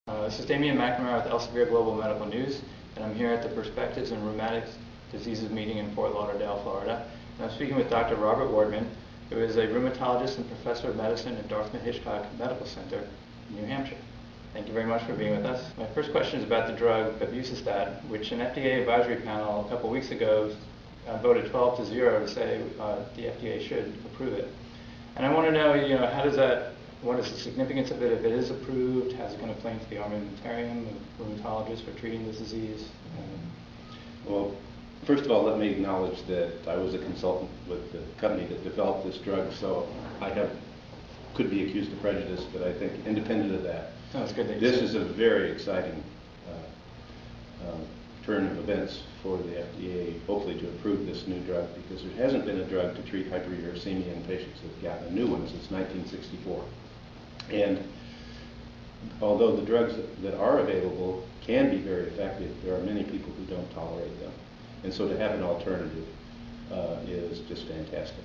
This is Damian McNamara with Elsevier Global Medical News, and I'm here at the Perspectives in Rheumatic Diseases meeting in Fort Lauderdale, Florida. And I'm speaking with Dr. Robert Wortman, who is a rheumatologist and professor of medicine at Dartmouth-Hitchcock Medical Center in New Hampshire. Thank you very much for being with us. My first question is about the drug Febuxostat, which an FDA advisory panel a couple weeks ago voted 12-0 to say the FDA should approve it. And I want to know, what is the significance of it if it is approved? How's it going to play into the armamentarium of rheumatologists for treating this disease? Well, first of all, let me acknowledge that I was a consultant with the company that developed this drug, so I could be accused of prejudice, but I think independent of that, this is a very exciting turn of events for the FDA, hopefully to approve this new drug, because there hasn't been a drug to treat hyperuricemia in patients with gout, a new one since 1964. And although the drugs that are available can be very effective, there are many people who don't tolerate them. And so to have an alternative is just fantastic.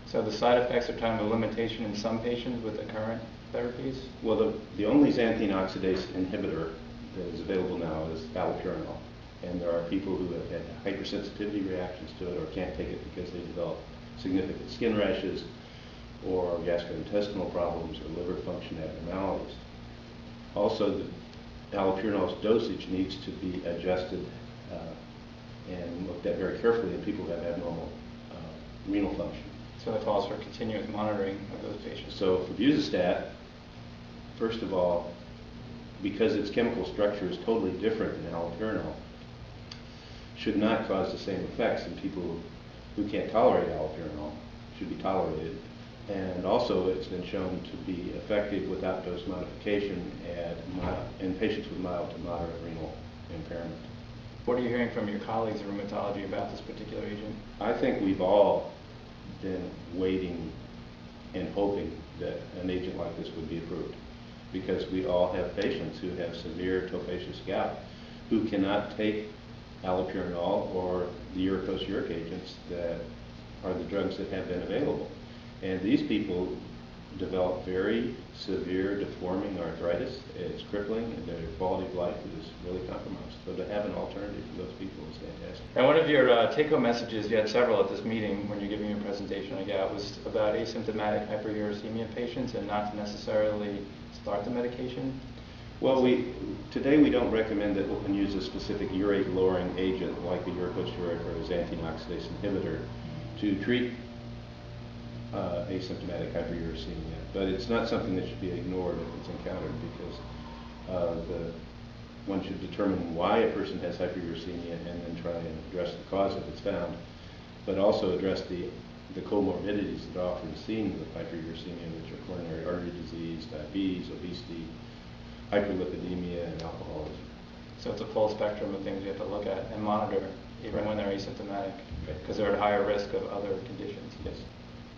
So the side effects are kind of a limitation in some patients with the current therapies? Well, the only xanthine oxidase inhibitor that is available now is allopurinol. And there are people who have had hypersensitivity reactions to it or can't take it because they develop significant skin rashes or gastrointestinal problems or liver function abnormalities. Also, the allopurinol's dosage needs to be adjusted and looked at very carefully in people who have abnormal renal function. So it calls for continuous monitoring of those patients. So Febuxostat, first of all, because its chemical structure is totally different than allopurinol, should not cause the same effects in people who can't tolerate allopurinol, should be tolerated. And also it's been shown to be effective without dose modification in patients with mild to moderate renal impairment. What are you hearing from your colleagues in rheumatology about this particular agent? I think we've all been waiting and hoping that an agent like this would be approved, because we all have patients who have severe tophaceous gout who cannot take allopurinol or the uricose-uric agents that are the drugs that have been available. And these people develop very severe deforming arthritis. It's crippling, and their quality of life is really compromised. So to have an alternative for those people is fantastic. And one of your take-home messages, you had several at this meeting when you're giving your presentation on gout, was about asymptomatic hyperuricemia patients and not to necessarily start the medication. Well, today we don't recommend that one use a specific urate-lowering agent like the uricose-uric or a xanthine oxidase inhibitor to treat asymptomatic hyperuricemia, but it's not something that should be ignored if it's encountered, because one should determine why a person has hyperuricemia and then try and address the cause if it's found, but also address the comorbidities that are often seen with hyperuricemia, which are coronary artery disease, diabetes, obesity, hyperlipidemia, and alcoholism. So it's a full spectrum of things you have to look at and monitor even when they're asymptomatic, because they're at higher risk of other conditions. Yes.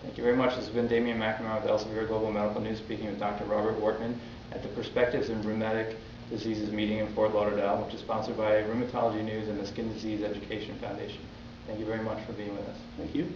Thank you very much. This has been Damian McNamara with Elsevier Global Medical News, speaking with Dr. Robert Wortman at the Perspectives in Rheumatic Diseases meeting in Fort Lauderdale, which is sponsored by Rheumatology News and the Skin Disease Education Foundation. Thank you very much for being with us. Thank you.